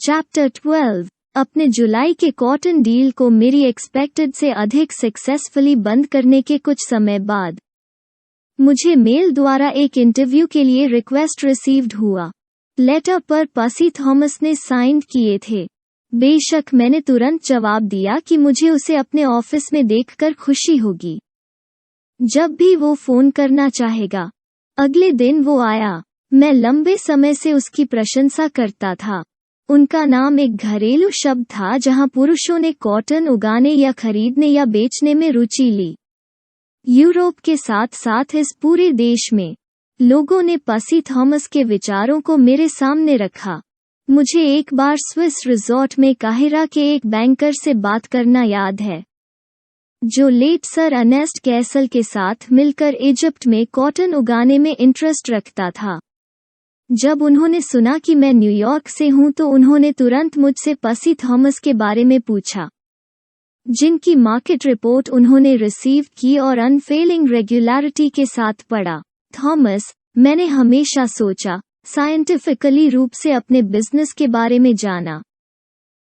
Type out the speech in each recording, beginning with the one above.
Chapter 12। अपने जुलाई के cotton deal को मेरी एक्सपेक्टेड से अधिक सक्सेसफुली बंद करने के कुछ समय बाद मुझे मेल द्वारा एक इंटरव्यू के लिए रिक्वेस्ट रिसीव्ड हुआ। लेटर पर पसी थॉमस ने साइन किए थे। बेशक मैंने तुरंत जवाब दिया कि मुझे उसे अपने ऑफिस में देखकर खुशी होगी जब भी वो फोन करना चाहेगा। अगले दिन वो आया। मैं लंबे समय से उसकी प्रशंसा करता था। उनका नाम एक घरेलू शब्द था जहां पुरुषों ने कॉटन उगाने या खरीदने या बेचने में रुचि ली। यूरोप के साथ साथ इस पूरे देश में लोगों ने पसी थॉमस के विचारों को मेरे सामने रखा। मुझे एक बार स्विस रिजॉर्ट में काहिरा के एक बैंकर से बात करना याद है जो लेट सर अर्नेस्ट कैसल के साथ मिलकर इजिप्ट में कॉटन उगाने में इंटरेस्ट रखता था। जब उन्होंने सुना कि मैं न्यूयॉर्क से हूं तो उन्होंने तुरंत मुझसे पसी थॉमस के बारे में पूछा, जिनकी मार्केट रिपोर्ट उन्होंने रिसीव की और अनफेलिंग रेगुलरिटी के साथ पढ़ा। थॉमस, मैंने हमेशा सोचा, साइंटिफिकली रूप से अपने बिजनेस के बारे में जाना।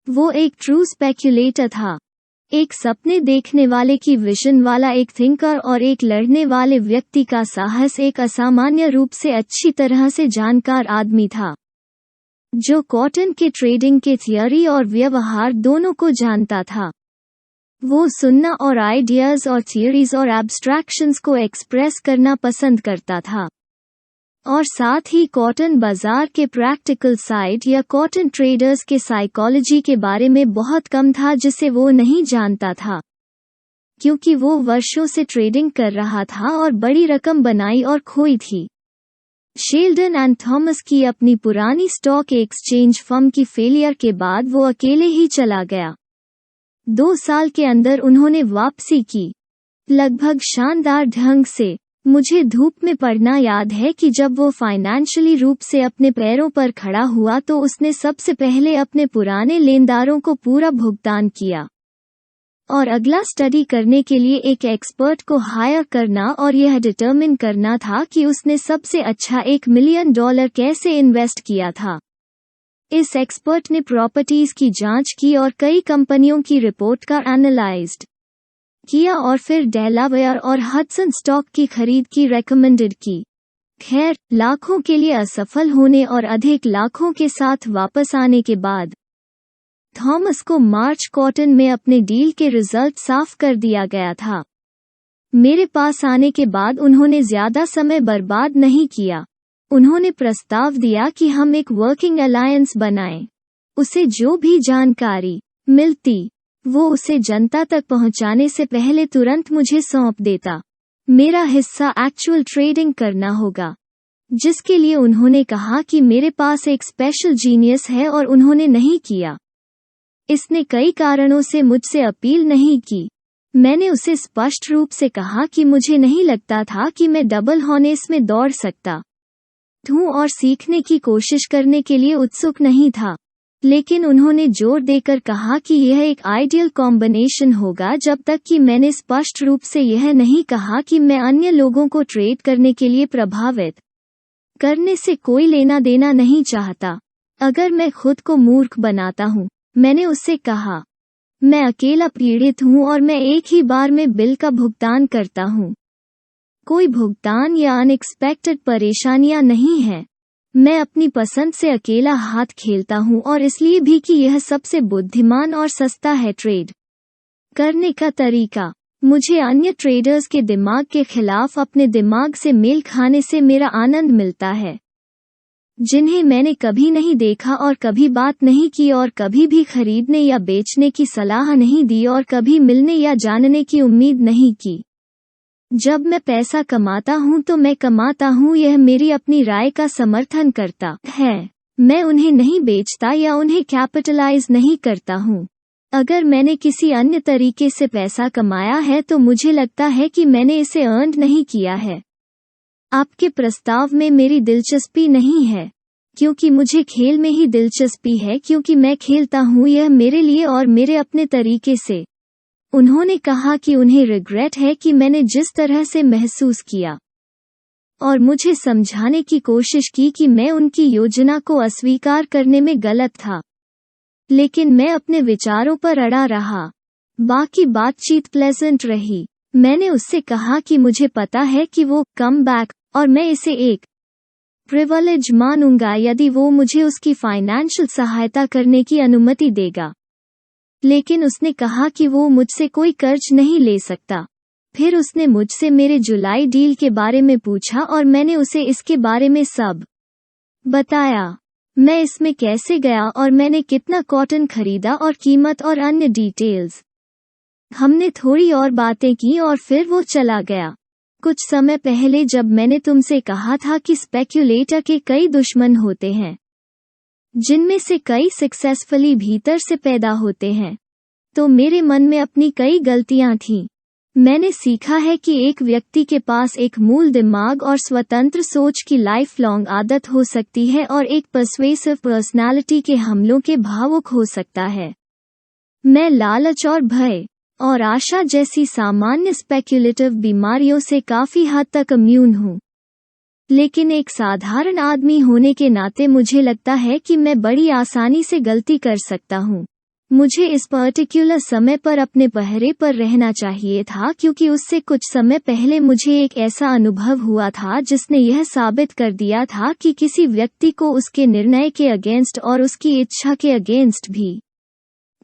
वो एक ट्रू स्पेक्युलेटर था, एक सपने देखने वाले की विजन वाला एक थिंकर और एक लड़ने वाले व्यक्ति का साहस एक असामान्य रूप से अच्छी तरह से जानकार आदमी था जो कॉटन के ट्रेडिंग के थियरी और व्यवहार दोनों को जानता था। वो सुनना और आइडियाज और थियरीज और एब्स्ट्रैक्शंस को एक्सप्रेस करना पसंद करता था और साथ ही कॉटन बाजार के प्रैक्टिकल साइड या कॉटन ट्रेडर्स के साइकोलॉजी के बारे में बहुत कम था जिसे वो नहीं जानता था, क्योंकि वो वर्षों से ट्रेडिंग कर रहा था और बड़ी रकम बनाई और खोई थी। शेल्डन एंड थॉमस की अपनी पुरानी स्टॉक एक्सचेंज फर्म की फेलियर के बाद वो अकेले ही चला गया। 2 साल के अंदर उन्होंने वापसी की, लगभग शानदार ढंग से। मुझे धूप में पढ़ना याद है कि जब वो फाइनेंशियली रूप से अपने पैरों पर खड़ा हुआ तो उसने सबसे पहले अपने पुराने लेनदारों को पूरा भुगतान किया और अगला स्टडी करने के लिए एक एक्सपर्ट को हायर करना और यह डिटरमिन करना था कि उसने सबसे अच्छा $1 मिलियन कैसे इन्वेस्ट किया था। इस एक्सपर्ट ने प्रॉपर्टीज की जांच की और कई कंपनियों की रिपोर्ट का एनालाइज्ड किया और फिर डेलावेयर और हडसन स्टॉक की खरीद की रेकमेंडेड की। खैर, लाखों के लिए असफल होने और अधिक लाखों के साथ वापस आने के बाद थॉमस को मार्च कॉटन में अपने डील के रिजल्ट साफ कर दिया गया था। मेरे पास आने के बाद उन्होंने ज्यादा समय बर्बाद नहीं किया। उन्होंने प्रस्ताव दिया कि हम एक वर्किंग अलायंस बनाएं। उसे जो भी जानकारी मिलती वो उसे जनता तक पहुंचाने से पहले तुरंत मुझे सौंप देता। मेरा हिस्सा एक्चुअल ट्रेडिंग करना होगा, जिसके लिए उन्होंने कहा कि मेरे पास एक स्पेशल जीनियस है और उन्होंने नहीं किया। इसने कई कारणों से मुझसे अपील नहीं की। मैंने उसे स्पष्ट रूप से कहा कि मुझे नहीं लगता था कि मैं डबल हॉर्नेस में दौड़ सकता हूं और सीखने की कोशिश करने के लिए उत्सुक नहीं था, लेकिन उन्होंने जोर देकर कहा कि यह एक आइडियल कॉम्बिनेशन होगा जब तक कि मैंने स्पष्ट रूप से यह नहीं कहा कि मैं अन्य लोगों को ट्रेड करने के लिए प्रभावित करने से कोई लेना देना नहीं चाहता। अगर मैं खुद को मूर्ख बनाता हूं, मैंने उससे कहा, मैं अकेला पीड़ित हूं और मैं एक ही बार में बिल का भुगतान करता हूं। कोई भुगतान या अनएक्सपेक्टेड परेशानियां नहीं है। मैं अपनी पसंद से अकेला हाथ खेलता हूं और इसलिए भी कि यह सबसे बुद्धिमान और सस्ता है ट्रेड करने का तरीका। मुझे अन्य ट्रेडर्स के दिमाग के खिलाफ अपने दिमाग से मेल खाने से मेरा आनंद मिलता है, जिन्हें मैंने कभी नहीं देखा और कभी बात नहीं की और कभी भी खरीदने या बेचने की सलाह नहीं दी और कभी मिलने या जानने की उम्मीद नहीं की। जब मैं पैसा कमाता हूं तो मैं कमाता हूं, यह मेरी अपनी राय का समर्थन करता है। मैं उन्हें नहीं बेचता या उन्हें कैपिटलाइज नहीं करता हूं। अगर मैंने किसी अन्य तरीके से पैसा कमाया है तो मुझे लगता है कि मैंने इसे अर्न नहीं किया है। आपके प्रस्ताव में मेरी दिलचस्पी नहीं है, क्योंकि मुझे खेल में ही दिलचस्पी है, क्योंकि मैं खेलता हूं यह मेरे लिए और मेरे अपने तरीके से। उन्होंने कहा कि उन्हें रिग्रेट है कि मैंने जिस तरह से महसूस किया और मुझे समझाने की कोशिश की कि मैं उनकी योजना को अस्वीकार करने में गलत था। लेकिन मैं अपने विचारों पर अड़ा रहा। बाकी बातचीत प्लेजेंट रही। मैंने उससे कहा कि मुझे पता है कि वो कम बैक और मैं इसे एक प्रिविलेज मानूंगा यदि वो मुझे उसकी फाइनेंशियल सहायता करने की अनुमति देगा। लेकिन उसने कहा कि वो मुझसे कोई कर्ज नहीं ले सकता। फिर उसने मुझसे मेरे जुलाई डील के बारे में पूछा और मैंने उसे इसके बारे में सब बताया। मैं इसमें कैसे गया और मैंने कितना कॉटन खरीदा और कीमत और अन्य डिटेल्स। हमने थोड़ी और बातें की और फिर वो चला गया। कुछ समय पहले जब मैंने तुमसे कहा था कि स्पेक्यूलेटर के कई दुश्मन होते हैं, जिनमें से कई सक्सेसफुली भीतर से पैदा होते हैं, तो मेरे मन में अपनी कई गलतियां थीं। मैंने सीखा है कि एक व्यक्ति के पास एक मूल दिमाग और स्वतंत्र सोच की लाइफ लॉन्ग आदत हो सकती है और एक पर्सुएसिव पर्सनालिटी के हमलों के भावुक हो सकता है। मैं लालच और भय और आशा जैसी सामान्य स्पेक्युलेटिव बीमारियों से काफी हद तक इम्यून हूँ। लेकिन एक साधारण आदमी होने के नाते मुझे लगता है कि मैं बड़ी आसानी से गलती कर सकता हूँ। मुझे इस पर्टिकुलर समय पर अपने पहरे पर रहना चाहिए था क्योंकि उससे कुछ समय पहले मुझे एक ऐसा अनुभव हुआ था जिसने यह साबित कर दिया था कि किसी व्यक्ति को उसके निर्णय के अगेंस्ट और उसकी इच्छा के अगेंस्ट भी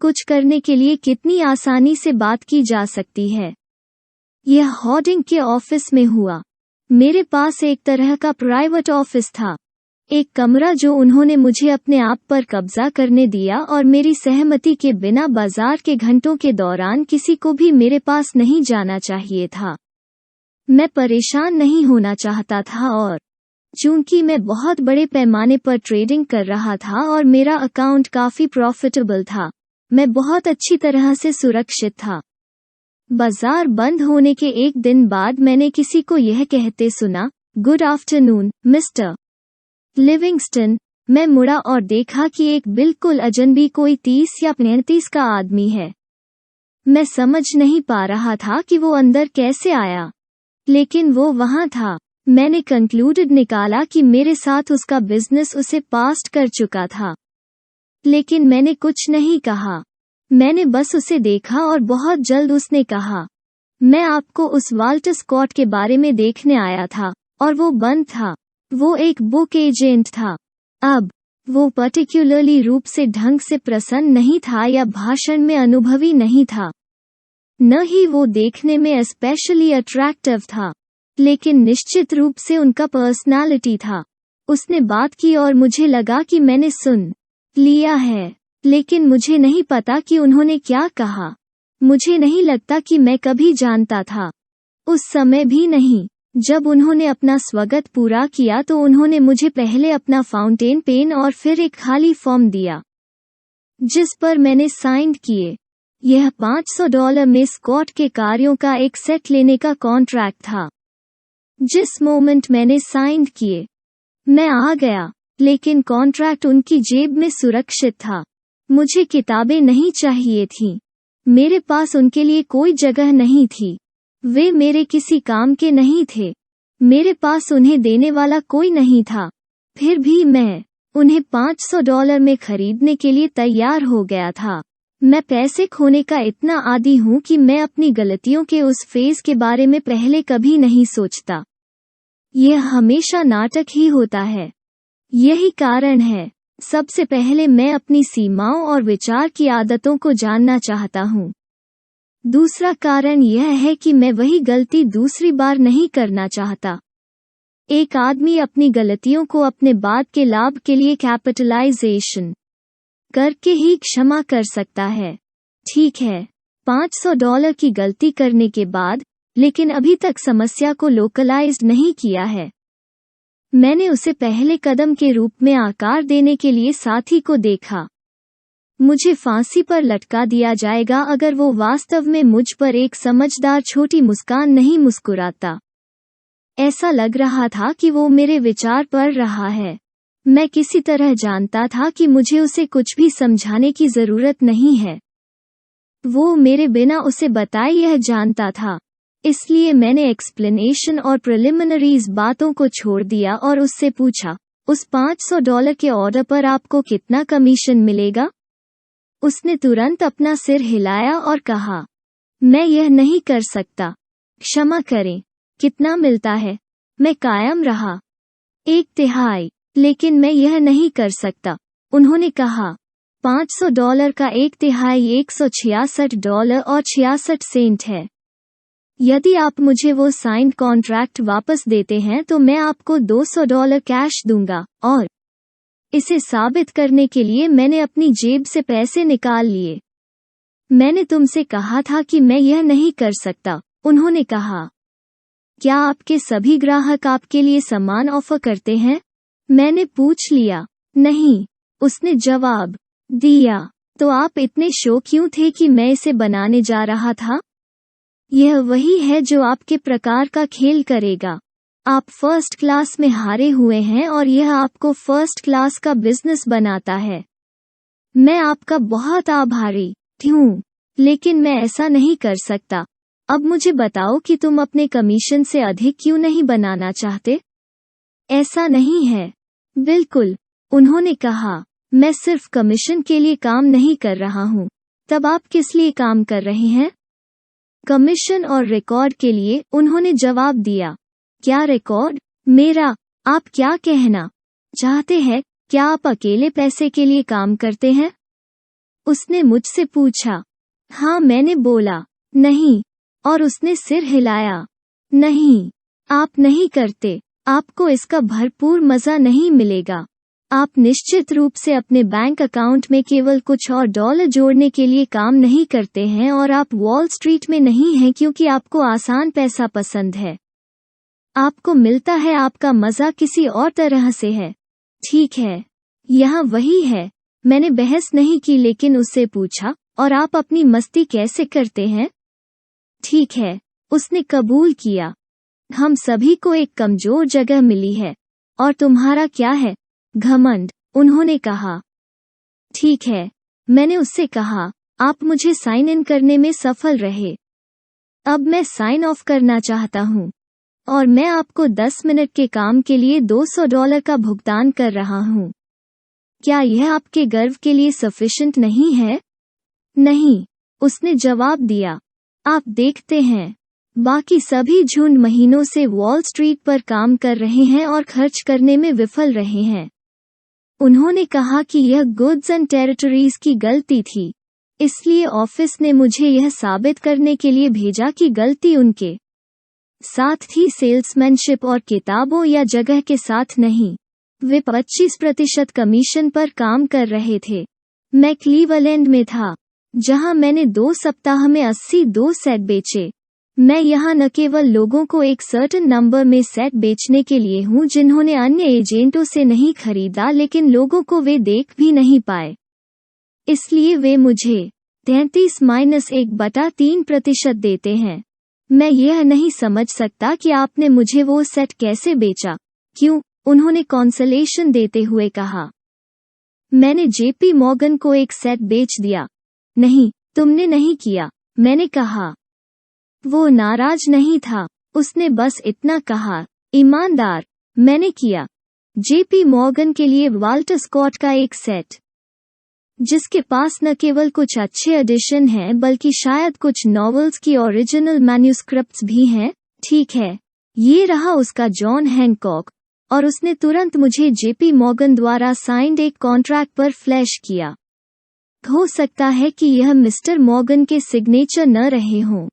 कुछ करने के लिए कितनी आसानी से बात की जा सकती है। यह हॉर्डिंग के ऑफिस में हुआ। मेरे पास एक तरह का प्राइवेट ऑफिस था, एक कमरा जो उन्होंने मुझे अपने आप पर कब्जा करने दिया और मेरी सहमति के बिना बाजार के घंटों के दौरान किसी को भी मेरे पास नहीं जाना चाहिए था। मैं परेशान नहीं होना चाहता था और चूंकि मैं बहुत बड़े पैमाने पर ट्रेडिंग कर रहा था और मेरा अकाउंट काफी प्रॉफिटेबल था, मैं बहुत अच्छी तरह से सुरक्षित था। बाजार बंद होने के एक दिन बाद मैंने किसी को यह कहते सुना, गुड आफ्टरनून मिस्टर लिविंगस्टन। मैं मुड़ा और देखा कि एक बिल्कुल अजनबी कोई 30 या 35 का आदमी है। मैं समझ नहीं पा रहा था कि वो अंदर कैसे आया, लेकिन वो वहां था। मैंने कंक्लूडेड निकाला कि मेरे साथ उसका बिजनेस उसे पास्ट कर चुका था, लेकिन मैंने कुछ नहीं कहा। मैंने बस उसे देखा और बहुत जल्द उसने कहा, मैं आपको उस वाल्टर स्कॉट के बारे में देखने आया था, और वो बंद था। वो एक बुक एजेंट था। अब वो पर्टिकुलरली रूप से ढंग से प्रसन्न नहीं था या भाषण में अनुभवी नहीं था, न ही वो देखने में स्पेशली अट्रैक्टिव था, लेकिन निश्चित रूप से उनका पर्सनालिटी था। उसने बात की और मुझे लगा कि मैंने सुन लिया है, लेकिन मुझे नहीं पता कि उन्होंने क्या कहा। मुझे नहीं लगता कि मैं कभी जानता था, उस समय भी नहीं। जब उन्होंने अपना स्वागत पूरा किया तो उन्होंने मुझे पहले अपना फाउंटेन पेन और फिर एक खाली फॉर्म दिया, जिस पर मैंने साइन किए। यह $500 में स्कॉट के कार्यों का एक सेट लेने का कॉन्ट्रैक्ट था। जिस मोमेंट मैंने साइन किए, मैं आ गया, लेकिन कॉन्ट्रैक्ट उनकी जेब में सुरक्षित था। मुझे किताबें नहीं चाहिए थीं। मेरे पास उनके लिए कोई जगह नहीं थी। वे मेरे किसी काम के नहीं थे। मेरे पास उन्हें देने वाला कोई नहीं था। फिर भी मैं उन्हें $500 में खरीदने के लिए तैयार हो गया था। मैं पैसे खोने का इतना आदी हूं कि मैं अपनी गलतियों के उस फेज के बारे में पहले कभी नहीं सोचता। यह हमेशा नाटक ही होता है। यही कारण है, सबसे पहले मैं अपनी सीमाओं और विचार की आदतों को जानना चाहता हूं। दूसरा कारण यह है कि मैं वही गलती दूसरी बार नहीं करना चाहता। एक आदमी अपनी गलतियों को अपने बाद के लाभ के लिए कैपिटलाइजेशन करके ही क्षमा कर सकता है। ठीक है, $500 की गलती करने के बाद, लेकिन अभी तक समस्या को लोकलाइज्ड नहीं किया है। मैंने उसे पहले कदम के रूप में आकार देने के लिए साथी को देखा। मुझे फांसी पर लटका दिया जाएगा अगर वो वास्तव में मुझ पर एक समझदार छोटी मुस्कान नहीं मुस्कुराता। ऐसा लग रहा था कि वो मेरे विचार पढ़ रहा है। मैं किसी तरह जानता था कि मुझे उसे कुछ भी समझाने की जरूरत नहीं है। वो मेरे बिना उसे बताए यह जानता था। इसलिए मैंने एक्सप्लेनेशन और प्रिलिमिनरीज बातों को छोड़ दिया और उससे पूछा, उस $500 के ऑर्डर पर आपको कितना कमीशन मिलेगा? उसने तुरंत अपना सिर हिलाया और कहा, मैं यह नहीं कर सकता। क्षमा करें। कितना मिलता है? मैं कायम रहा। 1/3। लेकिन मैं यह नहीं कर सकता। उन्होंने कहा, $500 का 1/3 $166 और 66 सेंट है। यदि आप मुझे वो साइंड कॉन्ट्रैक्ट वापस देते हैं तो मैं आपको $200 कैश दूंगा, और इसे साबित करने के लिए मैंने अपनी जेब से पैसे निकाल लिए। मैंने तुमसे कहा था कि मैं यह नहीं कर सकता। उन्होंने कहा, क्या आपके सभी ग्राहक आपके लिए समान ऑफर करते हैं? मैंने पूछ लिया। नहीं, उसने जवाब दिया। तो आप इतने शो क्यों थे कि मैं इसे बनाने जा रहा था? यह वही है जो आपके प्रकार का खेल करेगा। आप फर्स्ट क्लास में हारे हुए हैं और यह आपको फर्स्ट क्लास का बिजनेस बनाता है। मैं आपका बहुत आभारी हूँ, लेकिन मैं ऐसा नहीं कर सकता। अब मुझे बताओ कि तुम अपने कमीशन से अधिक क्यों नहीं बनाना चाहते? ऐसा नहीं है। बिल्कुल, उन्होंने कहा, मैं सिर्फ कमीशन के लिए काम नहीं कर रहा हूँ। तब आप किस लिए काम कर रहे हैं? कमीशन और रिकॉर्ड के लिए, उन्होंने जवाब दिया। क्या रिकॉर्ड? मेरा? आप क्या कहना चाहते हैं? क्या आप अकेले पैसे के लिए काम करते हैं? उसने मुझसे पूछा। हाँ, मैंने बोला, नहीं, और उसने सिर हिलाया। नहीं, आप नहीं करते। आपको इसका भरपूर मजा नहीं मिलेगा। आप निश्चित रूप से अपने बैंक अकाउंट में केवल कुछ और डॉलर जोड़ने के लिए काम नहीं करते हैं, और आप वॉल स्ट्रीट में नहीं हैं क्योंकि आपको आसान पैसा पसंद है। आपको मिलता है, आपका मजा किसी और तरह से है। ठीक है, यहाँ वही है। मैंने बहस नहीं की, लेकिन उससे पूछा, और आप अपनी मस्ती कैसे करते हैं? ठीक है, उसने कबूल किया। हम सभी को एक कमजोर जगह मिली है। और तुम्हारा क्या है? घमंड, उन्होंने कहा। ठीक है, मैंने उससे कहा, आप मुझे साइन इन करने में सफल रहे। अब मैं साइन ऑफ करना चाहता हूँ, और मैं आपको 10 मिनट के काम के लिए $200 का भुगतान कर रहा हूँ। क्या यह आपके गर्व के लिए सफिशिएंट नहीं है? नहीं, उसने जवाब दिया। आप देखते हैं, बाकी सभी झुंड महीनों से वॉल स्ट्रीट पर काम कर रहे हैं और खर्च करने में विफल रहे हैं। उन्होंने कहा कि यह गुड्स एंड टेरिटरीज की गलती थी, इसलिए ऑफिस ने मुझे यह साबित करने के लिए भेजा कि गलती उनके साथ थी, सेल्समैनशिप और किताबों या जगह के साथ नहीं। वे 25% कमीशन पर काम कर रहे थे। मैं क्लीवलैंड में था, जहां मैंने 2 सप्ताह में 82 सेट बेचे। मैं यहाँ न केवल लोगों को एक सर्टेन नंबर में सेट बेचने के लिए हूँ जिन्होंने अन्य एजेंटों से नहीं खरीदा, लेकिन लोगों को वे देख भी नहीं पाए, इसलिए वे मुझे 33-1/3% देते हैं। मैं यह नहीं समझ सकता कि आपने मुझे वो सेट कैसे बेचा। क्यों? उन्होंने कॉन्सलेशन देते हुए कहा। मैंने जेपी मॉर्गन को एक सेट बेच दिया। नहीं, तुमने नहीं किया, मैंने कहा। वो नाराज नहीं था, उसने बस इतना कहा, ईमानदार, मैंने किया। जेपी मॉर्गन के लिए वाल्टर स्कॉट का एक सेट, जिसके पास न केवल कुछ अच्छे एडिशन हैं बल्कि शायद कुछ नॉवेल्स की ओरिजिनल मैन्युस्क्रिप्ट्स भी हैं। ठीक है, ये रहा उसका जॉन हैंकॉक, और उसने तुरंत मुझे जेपी मॉर्गन द्वारा साइंड एक कॉन्ट्रैक्ट पर फ्लैश किया। हो सकता है कि यह मिस्टर मॉर्गन के सिग्नेचर न रहे हों,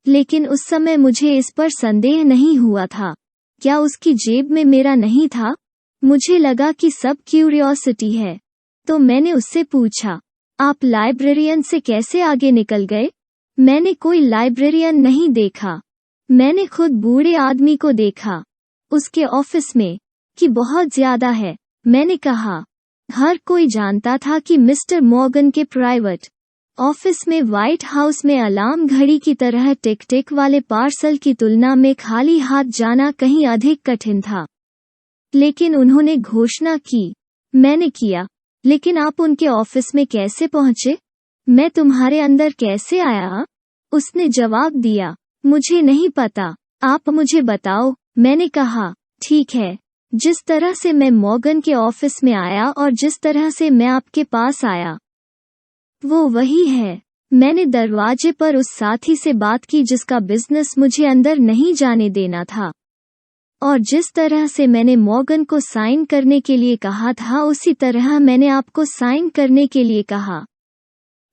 लेकिन उस समय मुझे इस पर संदेह नहीं हुआ था। क्या उसकी जेब में मेरा नहीं था? मुझे लगा कि सब क्यूरियोसिटी है, तो मैंने उससे पूछा, आप लाइब्रेरियन से कैसे आगे निकल गए? मैंने कोई लाइब्रेरियन नहीं देखा, मैंने खुद बूढ़े आदमी को देखा, उसके ऑफिस में, कि बहुत ज्यादा है। मैंने कहा, हर कोई जानता था कि मिस्टर मॉर्गन के प्राइवेट ऑफिस में व्हाइट हाउस में अलार्म घड़ी की तरह टिक टिक वाले पार्सल की तुलना में खाली हाथ जाना कहीं अधिक कठिन था। लेकिन उन्होंने घोषणा की। मैंने किया, लेकिन आप उनके ऑफिस में कैसे पहुंचे? मैं तुम्हारे अंदर कैसे आया? उसने जवाब दिया, मुझे नहीं पता, आप मुझे बताओ। मैंने कहा, ठीक है, जिस तरह से मैं मॉर्गन के ऑफिस में आया और जिस तरह से मैं आपके पास आया, वो वही है। मैंने दरवाजे पर उस साथी से बात की जिसका बिजनेस मुझे अंदर नहीं जाने देना था। और जिस तरह से मैंने मॉर्गन को साइन करने के लिए कहा था उसी तरह मैंने आपको साइन करने के लिए कहा।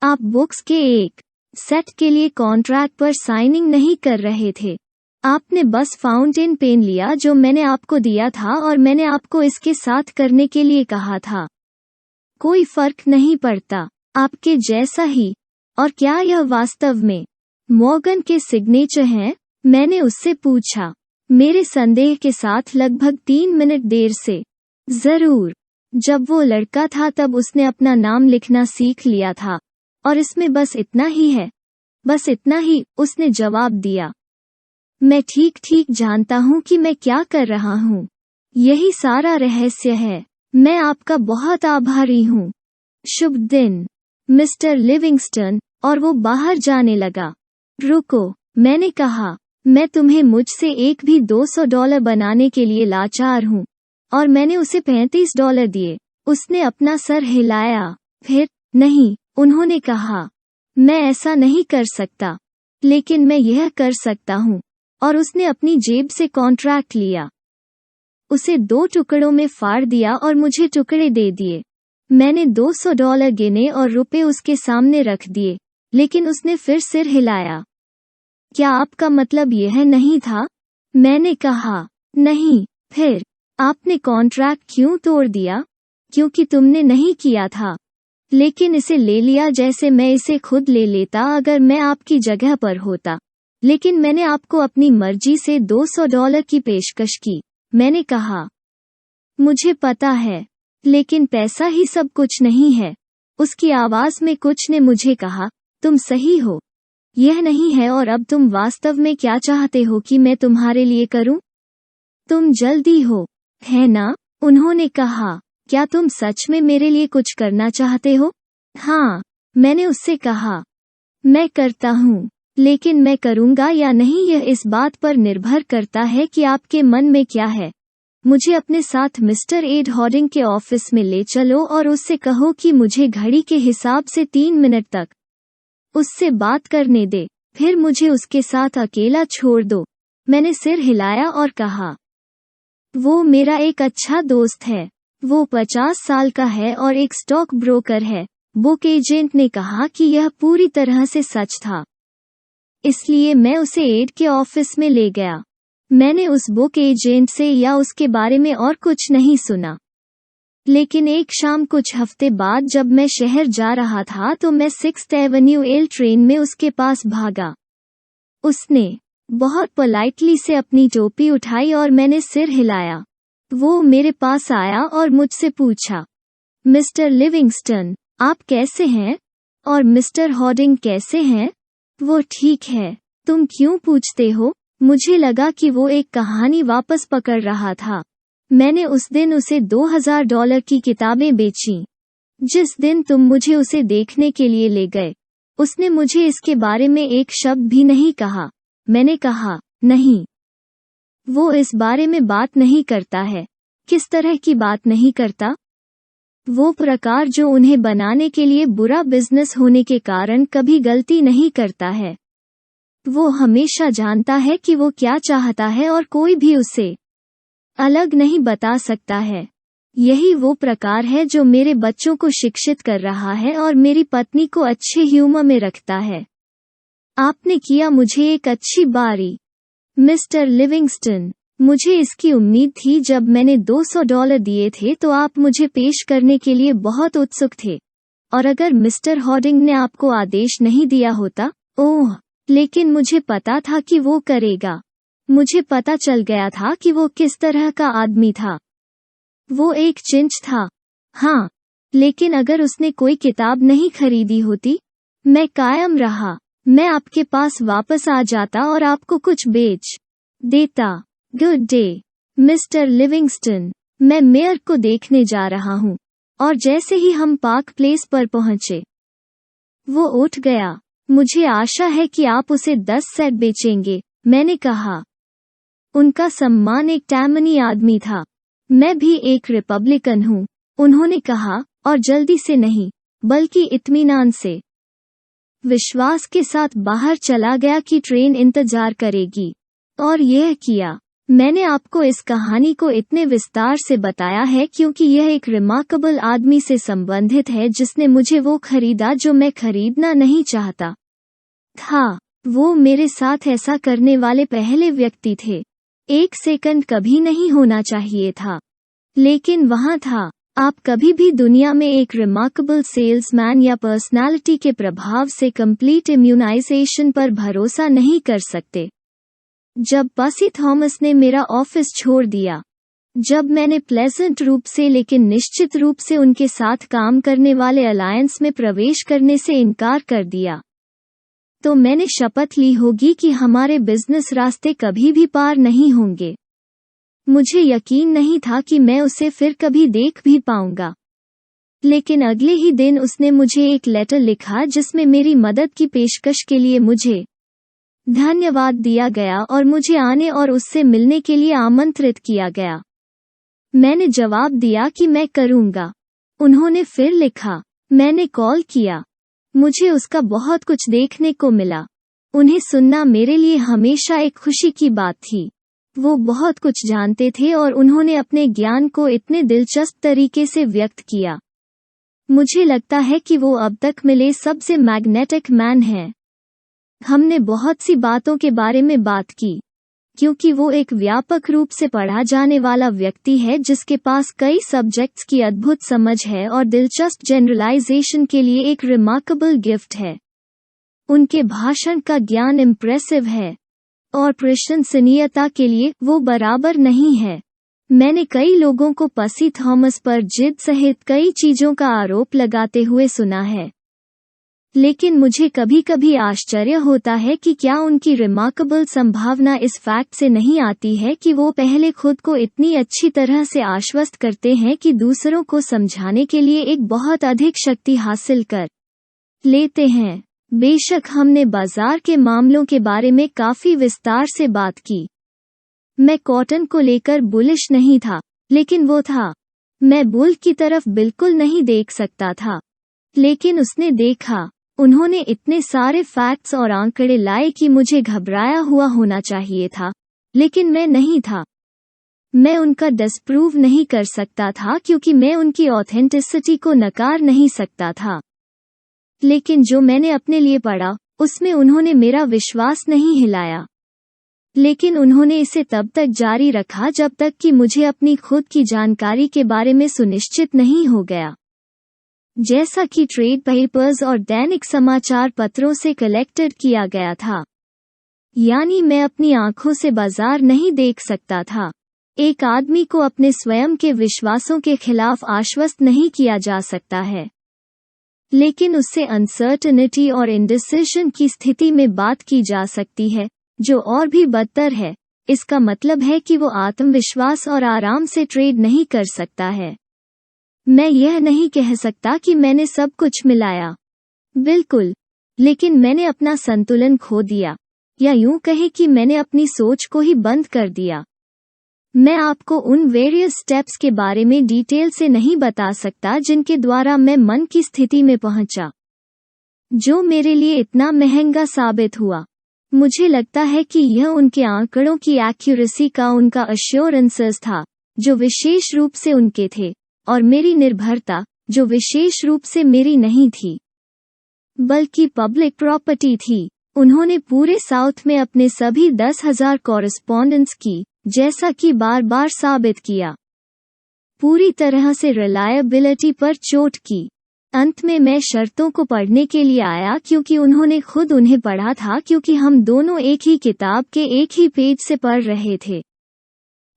आप बुक्स के एक सेट के लिए कॉन्ट्रैक्ट पर साइनिंग नहीं कर रहे थे। आपने बस फाउंटेन पेन लिया जो मैंने आपको दिया था और मैंने आपको इसके साथ करने के लिए कहा था। कोई फर्क नहीं पड़ता, आपके जैसा ही। और क्या यह वास्तव में मॉर्गन के सिग्नेचर हैं? मैंने उससे पूछा, मेरे संदेह के साथ लगभग 3 मिनट देर से। जरूर। जब वो लड़का था तब उसने अपना नाम लिखना सीख लिया था। और इसमें बस इतना ही है। बस इतना ही, उसने जवाब दिया। मैं ठीक ठीक जानता हूँ कि मैं क्या कर रहा हूँ। यही सारा रहस्य है। मैं आपका बहुत आभारी हूँ। शुभ दिन, मिस्टर लिविंगस्टन। और वो बाहर जाने लगा। रुको, मैंने कहा, मैं तुम्हें मुझसे एक भी $200 बनाने के लिए लाचार हूँ। और मैंने उसे $35 दिए। उसने अपना सर हिलाया। फिर, नहीं, उन्होंने कहा, मैं ऐसा नहीं कर सकता। लेकिन मैं यह कर सकता हूँ। और उसने अपनी जेब से कॉन्ट्रैक्ट लिया, उसे 2 टुकड़ों में फाड़ दिया और मुझे टुकड़े दे दिए। मैंने $200 गिने और रुपए उसके सामने रख दिए, लेकिन उसने फिर सिर हिलाया। क्या आपका मतलब यह नहीं था? मैंने कहा, नहीं। फिर, आपने कॉन्ट्रैक्ट क्यों तोड़ दिया? क्योंकि तुमने नहीं किया था। लेकिन इसे ले लिया जैसे मैं इसे खुद ले लेता अगर मैं आपकी जगह पर होता। लेकिन मैंने आपको अपनी मर्जी से $200 की पेशकश की। मैंने कहा, मुझे पता है, लेकिन पैसा ही सब कुछ नहीं है। उसकी आवाज में कुछ ने मुझे कहा, तुम सही हो, यह नहीं है। और अब तुम वास्तव में क्या चाहते हो कि मैं तुम्हारे लिए करूं? तुम जल्दी हो, है ना? उन्होंने कहा, क्या तुम सच में मेरे लिए कुछ करना चाहते हो? हाँ, मैंने उससे कहा, मैं करता हूँ, लेकिन मैं करूँगा या नहीं यह इस बात पर निर्भर करता है कि आपके मन में क्या है। मुझे अपने साथ मिस्टर एड हॉर्डिंग के ऑफिस में ले चलो और उससे कहो कि मुझे घड़ी के हिसाब से 3 मिनट तक उससे बात करने दे। फिर मुझे उसके साथ अकेला छोड़ दो। मैंने सिर हिलाया और कहा, वो मेरा एक अच्छा दोस्त है। वो 50 साल का है और एक स्टॉक ब्रोकर है। बुक एजेंट ने कहा कि यह पूरी तरह से सच था। इसलिए मैं उसे एड के ऑफिस में ले गया। मैंने उस बुक एजेंट से या उसके बारे में और कुछ नहीं सुना। लेकिन एक शाम कुछ हफ्ते बाद जब मैं शहर जा रहा था तो मैं 6th एवेन्यू एल ट्रेन में उसके पास भागा। उसने बहुत पोलाइटली से अपनी टोपी उठाई और मैंने सिर हिलाया। वो मेरे पास आया और मुझसे पूछा, मिस्टर लिविंगस्टन, आप कैसे हैं? और मिस्टर हॉर्डिंग कैसे हैं? वो ठीक है। तुम क्यों पूछते हो? मुझे लगा कि वो एक कहानी वापस पकड़ रहा था। मैंने उस दिन उसे $2000 की किताबें बेचीं। जिस दिन तुम मुझे उसे देखने के लिए ले गए, उसने मुझे इसके बारे में एक शब्द भी नहीं कहा। मैंने कहा, नहीं, वो इस बारे में बात नहीं करता है। किस तरह की बात नहीं करता? वो प्रकार जो उन्हें बनाने के लिए बुरा बिजनेस होने के कारण कभी गलती नहीं करता है। वो हमेशा जानता है कि वो क्या चाहता है और कोई भी उसे अलग नहीं बता सकता है। यही वो प्रकार है जो मेरे बच्चों को शिक्षित कर रहा है और मेरी पत्नी को अच्छे ह्यूमर में रखता है। आपने किया मुझे एक अच्छी बारी, मिस्टर लिविंगस्टन। मुझे इसकी उम्मीद थी। जब मैंने $200 दिए थे तो आप मुझे पेश करने के लिए बहुत उत्सुक थे। और अगर मिस्टर हॉर्डिंग ने आपको आदेश नहीं दिया होता, ओह, लेकिन मुझे पता था कि वो करेगा। मुझे पता चल गया था कि वो किस तरह का आदमी था। वो एक चिंच था। हाँ, लेकिन अगर उसने कोई किताब नहीं खरीदी होती, मैं कायम रहा। मैं आपके पास वापस आ जाता और आपको कुछ बेच देता। Good day, mister Livingstone. मैं मेयर को देखने जा रहा हूँ। और जैसे ही हम पार्क प्लेस पर पहुंचे, वो उठ गया। मुझे आशा है कि आप उसे 10 सेट बेचेंगे, मैंने कहा। उनका सम्मान एक टैमनी आदमी था। मैं भी एक रिपब्लिकन हूँ, उन्होंने कहा, और जल्दी से नहीं। बल्कि इत्मीनान से, विश्वास के साथ बाहर चला गया कि ट्रेन इंतजार करेगी। और यह किया। मैंने आपको इस कहानी को इतने विस्तार से बताया है क्योंकि यह एक रिमार्केबल आदमी से संबंधित है जिसने मुझे वो खरीदा जो मैं खरीदना नहीं चाहता था। वो मेरे साथ ऐसा करने वाले पहले व्यक्ति थे। 1 सेकंड कभी नहीं होना चाहिए था, लेकिन वहाँ था। आप कभी भी दुनिया में एक रिमार्केबल सेल्समैन या पर्सनालिटी के प्रभाव से कंप्लीट इम्यूनाइजेशन पर भरोसा नहीं कर सकते। जब पसी थॉमस ने मेरा ऑफिस छोड़ दिया, जब मैंने प्लेजेंट रूप से लेकिन निश्चित रूप से उनके साथ काम करने वाले अलायंस में प्रवेश करने से इनकार कर दिया, तो मैंने शपथ ली होगी कि हमारे बिजनेस रास्ते कभी भी पार नहीं होंगे। मुझे यकीन नहीं था कि मैं उसे फिर कभी देख भी पाऊंगा। लेकिन अगले ही दिन उसने मुझे एक लेटर लिखा जिसमें मेरी मदद की पेशकश के लिए मुझे धन्यवाद दिया गया और मुझे आने और उससे मिलने के लिए आमंत्रित किया गया। मैंने जवाब दिया कि मैं करूंगा। उन्होंने फिर लिखा। मैंने कॉल किया। मुझे उसका बहुत कुछ देखने को मिला। उन्हें सुनना मेरे लिए हमेशा एक खुशी की बात थी। वो बहुत कुछ जानते थे और उन्होंने अपने ज्ञान को इतने दिलचस्प तरीके से व्यक्त किया। मुझे लगता है कि वो अब तक मिले सबसे मैग्नेटिक मैन हैं। हमने बहुत सी बातों के बारे में बात की, क्योंकि वो एक व्यापक रूप से पढ़ा जाने वाला व्यक्ति है जिसके पास कई सब्जेक्ट्स की अद्भुत समझ है और दिलचस्प जनरलाइजेशन के लिए एक रिमार्केबल गिफ्ट है। उनके भाषण का ज्ञान इम्प्रेसिव है और प्रशंसनीयता के लिए वो बराबर नहीं है। मैंने कई लोगों को पसी थॉमस पर जिद सहित कई चीजों का आरोप लगाते हुए सुना है, लेकिन मुझे कभी कभी आश्चर्य होता है कि क्या उनकी रिमार्केबल संभावना इस फैक्ट से नहीं आती है कि वो पहले खुद को इतनी अच्छी तरह से आश्वस्त करते हैं कि दूसरों को समझाने के लिए एक बहुत अधिक शक्ति हासिल कर लेते हैं। बेशक हमने बाजार के मामलों के बारे में काफी विस्तार से बात की। मैं कॉटन को लेकर बुलिश नहीं था, लेकिन वो था। मैं बुल की तरफ बिल्कुल नहीं देख सकता था, लेकिन उसने देखा। उन्होंने इतने सारे फैक्ट्स और आंकड़े लाए कि मुझे घबराया हुआ होना चाहिए था, लेकिन मैं नहीं था। मैं उनका डिस्प्रूव नहीं कर सकता था क्योंकि मैं उनकी ऑथेंटिसिटी को नकार नहीं सकता था। लेकिन जो मैंने अपने लिए पढ़ा, उसमें उन्होंने मेरा विश्वास नहीं हिलाया। लेकिन उन्होंने इसे तब तक जारी रखा जब तक कि मुझे अपनी खुद की जानकारी के बारे में सुनिश्चित नहीं हो गया, जैसा कि ट्रेड पेपर्स और दैनिक समाचार पत्रों से कलेक्टेड किया गया था। यानी मैं अपनी आंखों से बाजार नहीं देख सकता था। एक आदमी को अपने स्वयं के विश्वासों के खिलाफ आश्वस्त नहीं किया जा सकता है, लेकिन उससे अनसर्टेनिटी और इंडिसिजन की स्थिति में बात की जा सकती है, जो और भी बदतर है। इसका मतलब है कि वो आत्मविश्वास और आराम से ट्रेड नहीं कर सकता है। मैं यह नहीं कह सकता कि मैंने सब कुछ मिलाया, बिल्कुल, लेकिन मैंने अपना संतुलन खो दिया, या यूं कहें कि मैंने अपनी सोच को ही बंद कर दिया। मैं आपको उन वेरियस स्टेप्स के बारे में डिटेल से नहीं बता सकता जिनके द्वारा मैं मन की स्थिति में पहुंचा, जो मेरे लिए इतना महंगा साबित हुआ। मुझे लगता है कि यह उनके आंकड़ों की एक्यूरेसी का उनका अश्योरेंसेस था, जो विशेष रूप से उनके थे, और मेरी निर्भरता, जो विशेष रूप से मेरी नहीं थी, बल्कि पब्लिक प्रॉपर्टी थी। उन्होंने पूरे साउथ में अपने सभी 10,000 कॉरेस्पॉन्डेंट्स की, जैसा कि बार बार साबित किया, पूरी तरह से रिलायबिलिटी पर चोट की। अंत में मैं शर्तों को पढ़ने के लिए आया क्योंकि उन्होंने खुद उन्हें पढ़ा था, क्योंकि हम दोनों एक ही किताब के एक ही पेज से पढ़ रहे थे,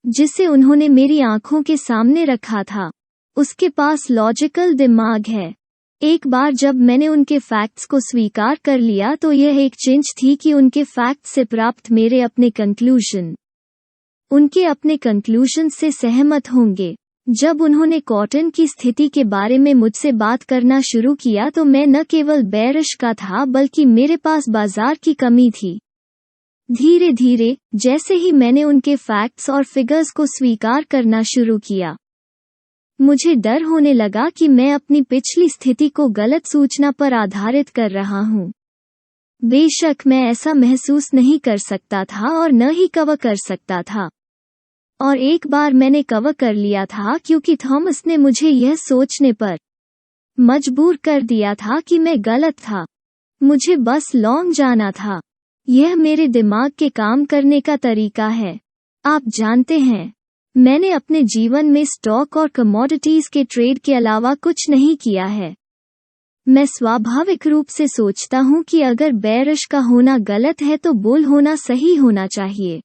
जिसे उन्होंने मेरी आंखों के सामने रखा था। उसके पास लॉजिकल दिमाग है। एक बार जब मैंने उनके फैक्ट्स को स्वीकार कर लिया तो यह एक चिंच थी कि उनके फैक्ट्स से प्राप्त मेरे अपने कंक्लूजन उनके अपने कंक्लूजन से सहमत होंगे। जब उन्होंने कॉटन की स्थिति के बारे में मुझसे बात करना शुरू किया तो मैं न केवल बेरिश का था बल्कि मेरे पास बाजार की कमी थी। धीरे धीरे, जैसे ही मैंने उनके फैक्ट्स और फिगर्स को स्वीकार करना शुरू किया, मुझे डर होने लगा कि मैं अपनी पिछली स्थिति को गलत सूचना पर आधारित कर रहा हूँ। बेशक मैं ऐसा महसूस नहीं कर सकता था और न ही कवर कर सकता था। और एक बार मैंने कवर कर लिया था क्योंकि थॉमस ने मुझे यह सोचने पर मजबूर कर दिया था कि मैं गलत था। मुझे बस लॉन्ग जाना था। यह मेरे दिमाग के काम करने का तरीका है। आप जानते हैं, मैंने अपने जीवन में स्टॉक और कमोडिटीज के ट्रेड के अलावा कुछ नहीं किया है। मैं स्वाभाविक रूप से सोचता हूं कि अगर बेरिश का होना गलत है तो बुल होना सही होना चाहिए,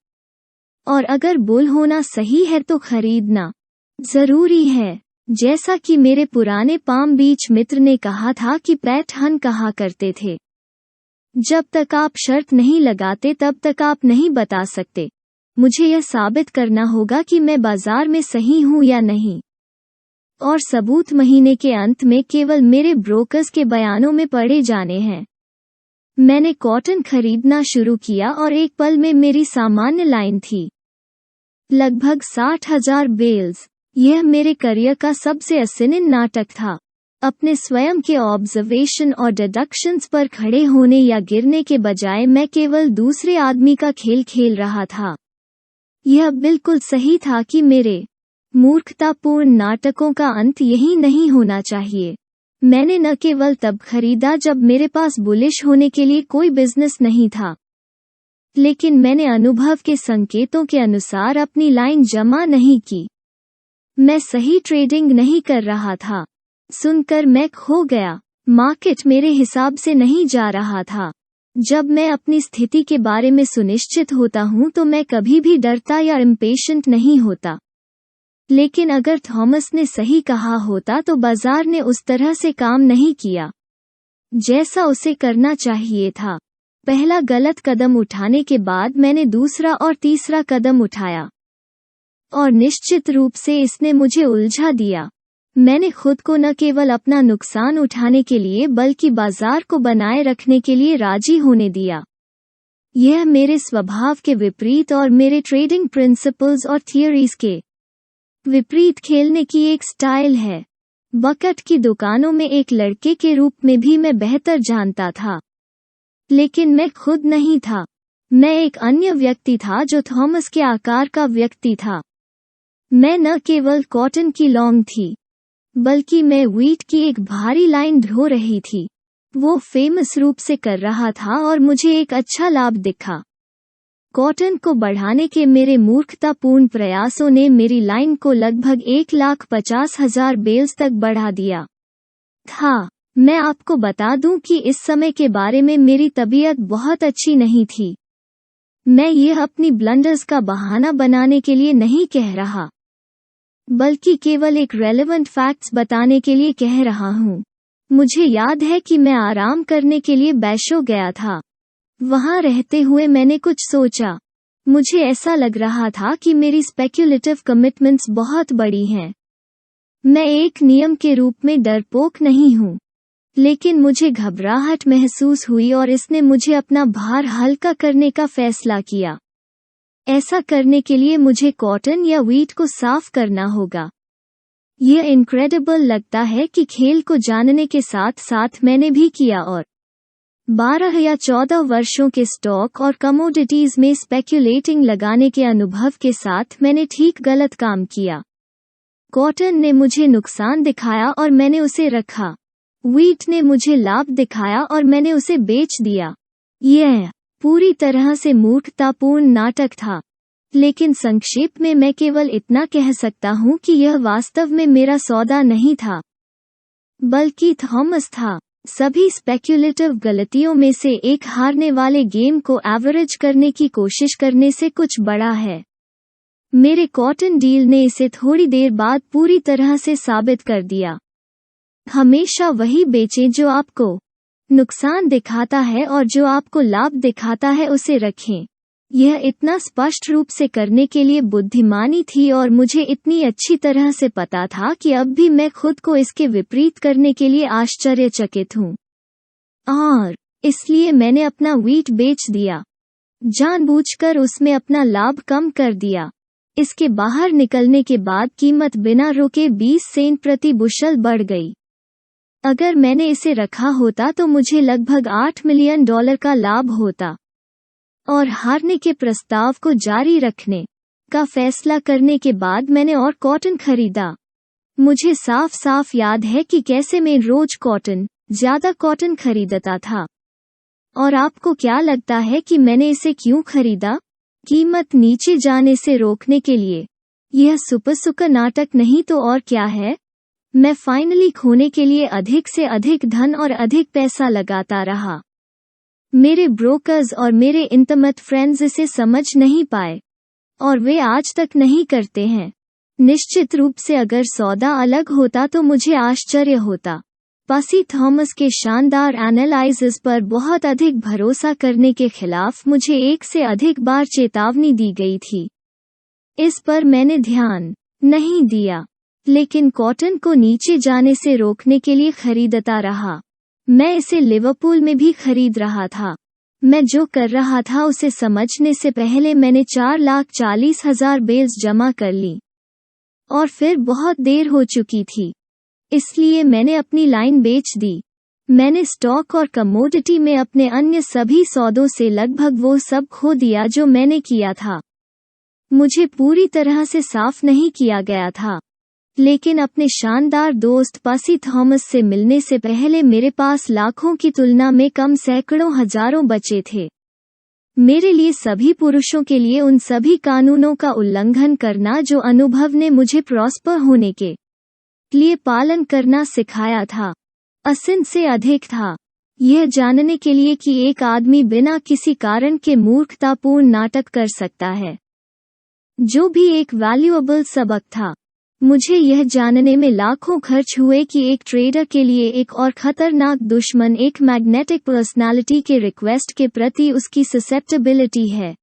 और अगर बुल होना सही है तो खरीदना जरूरी है। जैसा कि मेरे पुराने पाम बीच मित्र ने कहा था कि पैट हन कहा करते थे, जब तक आप शर्त नहीं लगाते तब तक आप नहीं बता सकते। मुझे यह साबित करना होगा कि मैं बाजार में सही हूं या नहीं, और सबूत महीने के अंत में केवल मेरे ब्रोकर्स के बयानों में पढ़े जाने हैं। मैंने कॉटन खरीदना शुरू किया और एक पल में मेरी सामान्य लाइन थी लगभग 60,000 बेल्स। यह मेरे करियर का सबसे असिनिन नाटक था। अपने स्वयं के ऑब्जर्वेशन और डिडक्शंस पर खड़े होने या गिरने के बजाय मैं केवल दूसरे आदमी का खेल खेल रहा था। यह बिल्कुल सही था कि मेरे मूर्खतापूर्ण नाटकों का अंत यही नहीं होना चाहिए। मैंने न केवल तब खरीदा जब मेरे पास बुलिश होने के लिए कोई बिजनेस नहीं था, लेकिन मैंने अनुभव के संकेतों के अनुसार अपनी लाइन जमा नहीं की। मैं सही ट्रेडिंग नहीं कर रहा था। सुनकर मैं खो गया। मार्केट मेरे हिसाब से नहीं जा रहा था। जब मैं अपनी स्थिति के बारे में सुनिश्चित होता हूं तो मैं कभी भी डरता या इम्पेशेंट नहीं होता। लेकिन अगर थॉमस ने सही कहा होता तो बाजार ने उस तरह से काम नहीं किया जैसा उसे करना चाहिए था। पहला गलत कदम उठाने के बाद मैंने दूसरा और तीसरा कदम उठाया, और निश्चित रूप से इसने मुझे उलझा दिया। मैंने खुद को न केवल अपना नुकसान उठाने के लिए बल्कि बाजार को बनाए रखने के लिए राजी होने दिया। यह मेरे स्वभाव के विपरीत और मेरे ट्रेडिंग प्रिंसिपल्स और थियरीज के विपरीत खेलने की एक स्टाइल है। बकेट की दुकानों में एक लड़के के रूप में भी मैं बेहतर जानता था, लेकिन मैं खुद नहीं था। मैं एक अन्य व्यक्ति था जो थॉमस के आकार का व्यक्ति था। मैं न केवल कॉटन की लॉन्ग थी, बल्कि मैं व्हीट की एक भारी लाइन ढो रही थी। वो फेमस रूप से कर रहा था और मुझे एक अच्छा लाभ दिखा। कॉटन को बढ़ाने के मेरे मूर्खतापूर्ण प्रयासों ने मेरी लाइन को लगभग 1,50,000 बेल्स तक बढ़ा दिया था। मैं आपको बता दूं कि इस समय के बारे में मेरी तबीयत बहुत अच्छी नहीं थी। मैं यह अपनी ब्लंडर्स का बहाना बनाने के लिए नहीं कह रहा, बल्कि केवल एक रेलेवेंट फैक्ट्स बताने के लिए कह रहा हूँ। मुझे याद है कि मैं आराम करने के लिए बैशो गया था। वहाँ रहते हुए मैंने कुछ सोचा। मुझे ऐसा लग रहा था कि मेरी स्पेक्युलेटिव कमिटमेंट्स बहुत बड़ी हैं। मैं एक नियम के रूप में डरपोक नहीं हूँ, लेकिन मुझे घबराहट महसूस हुई और इसने मुझे अपना भार हल्का करने का फैसला किया। ऐसा करने के लिए मुझे कॉटन या व्हीट को साफ करना होगा। यह इनक्रेडिबल लगता है कि खेल को जानने के साथ साथ मैंने भी किया, और 12 या 14 वर्षों के स्टॉक और कमोडिटीज में स्पेक्युलेटिंग लगाने के अनुभव के साथ मैंने ठीक गलत काम किया। कॉटन ने मुझे नुकसान दिखाया और मैंने उसे रखा। व्हीट ने मुझे लाभ दिखाया और मैंने उसे बेच दिया। यह पूरी तरह से मूर्खतापूर्ण नाटक था, लेकिन संक्षेप में मैं केवल इतना कह सकता हूँ कि यह वास्तव में मेरा सौदा नहीं था, बल्कि थॉमस था। सभी स्पेक्युलेटिव गलतियों में से एक हारने वाले गेम को एवरेज करने की कोशिश करने से कुछ बड़ा है। मेरे कॉटन डील ने इसे थोड़ी देर बाद पूरी तरह से साबित कर दिया। हमेशा वही बेचें जो आपको नुकसान दिखाता है और जो आपको लाभ दिखाता है उसे रखें। यह इतना स्पष्ट रूप से करने के लिए बुद्धिमानी थी और मुझे इतनी अच्छी तरह से पता था कि अब भी मैं खुद को इसके विपरीत करने के लिए आश्चर्यचकित हूँ। और इसलिए मैंने अपना व्हीट बेच दिया, जानबूझकर उसमें अपना लाभ कम कर दिया। इसके बाहर निकलने के बाद कीमत बिना रुके 20 सेंट प्रति बुशल बढ़ गई। अगर मैंने इसे रखा होता तो मुझे लगभग $8 मिलियन का लाभ होता। और हारने के प्रस्ताव को जारी रखने का फैसला करने के बाद मैंने और कॉटन खरीदा। मुझे साफ साफ याद है कि कैसे मैं रोज ज्यादा कॉटन खरीदता था। और आपको क्या लगता है कि मैंने इसे क्यों खरीदा? कीमत नीचे जाने से रोकने के लिए। यह सुपर नाटक नहीं तो और क्या है? मैं फाइनली खोने के लिए अधिक से अधिक धन और अधिक पैसा लगाता रहा। मेरे ब्रोकर्स और मेरे इंटीमेट फ्रेंड्स इसे समझ नहीं पाए और वे आज तक नहीं करते हैं। निश्चित रूप से अगर सौदा अलग होता तो मुझे आश्चर्य होता। पसी थॉमस के शानदार एनालिसिस पर बहुत अधिक भरोसा करने के खिलाफ मुझे एक से अधिक बार चेतावनी दी गई थी। इस पर मैंने ध्यान नहीं दिया, लेकिन कॉटन को नीचे जाने से रोकने के लिए खरीदता रहा। मैं इसे लिवरपूल में भी खरीद रहा था। मैं जो कर रहा था उसे समझने से पहले मैंने 4,40,000 बेल्स जमा कर ली और फिर बहुत देर हो चुकी थी, इसलिए मैंने अपनी लाइन बेच दी। मैंने स्टॉक और कमोडिटी में अपने अन्य सभी सौदों से लगभग वो सब खो दिया जो मैंने किया था। मुझे पूरी तरह से साफ नहीं किया गया था, लेकिन अपने शानदार दोस्त पसी थॉमस से मिलने से पहले मेरे पास लाखों की तुलना में कम सैकड़ों हजारों बचे थे। मेरे लिए सभी पुरुषों के लिए उन सभी कानूनों का उल्लंघन करना जो अनुभव ने मुझे प्रॉस्पर होने के लिए पालन करना सिखाया था, असिन से अधिक था। यह जानने के लिए कि एक आदमी बिना किसी कारण के मूर्खतापूर्ण नाटक कर सकता है, जो भी एक वैल्यूएबल सबक था। मुझे यह जानने में लाखों खर्च हुए कि एक ट्रेडर के लिए एक और खतरनाक दुश्मन एक मैग्नेटिक पर्सनालिटी के रिक्वेस्ट के प्रति उसकी ससेप्टेबिलिटी है,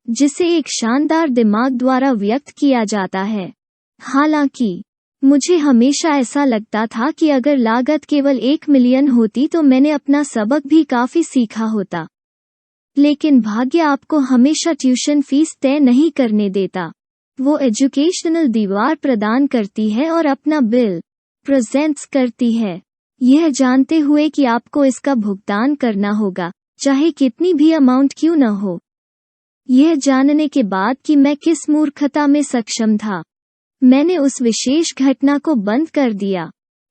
जिसे एक शानदार दिमाग द्वारा व्यक्त किया जाता है। हालांकि मुझे हमेशा ऐसा लगता था कि अगर लागत केवल 1 मिलियन होती तो मैंने अपना सबक भी काफी सीखा होता, लेकिन भाग्य आपको हमेशा ट्यूशन फीस तय नहीं करने देता। वो एजुकेशनल दीवार प्रदान करती है और अपना बिल प्रेजेंट्स करती है, यह जानते हुए कि आपको इसका भुगतान करना होगा, चाहे कितनी भी अमाउंट क्यों न हो। यह जानने के बाद कि मैं किस मूर्खता में सक्षम था, मैंने उस विशेष घटना को बंद कर दिया।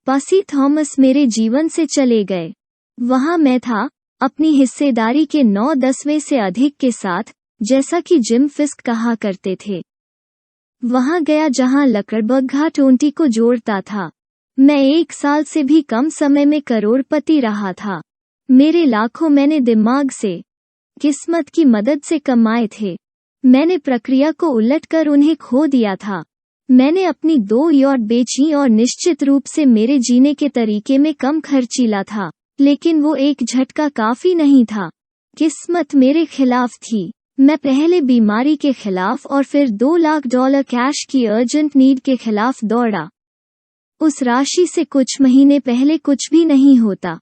पसी थॉमस मेरे जीवन से चले गए। वहां मैं था, अपनी हिस्सेदारी के 9/10 से अधिक के साथ, जैसा कि जिम फिस्क कहा करते थे। वहां गया जहां लकड़बग्घा टोंटी को जोड़ता था। मैं 1 साल से भी कम समय में करोड़पति रहा था। मेरे लाखों मैंने दिमाग से, किस्मत की मदद से कमाए थे। मैंने प्रक्रिया को उलटकर उन्हें खो दिया था। मैंने अपनी 2 यॉट बेची और निश्चित रूप से मेरे जीने के तरीके में कम खर्चीला था, लेकिन वो एक झटका काफी नहीं था। किस्मत मेरे खिलाफ थी। मैं पहले बीमारी के खिलाफ और फिर $2 लाख कैश की अर्जेंट नीड के खिलाफ दौड़ा। उस राशि से कुछ महीने पहले कुछ भी नहीं होता,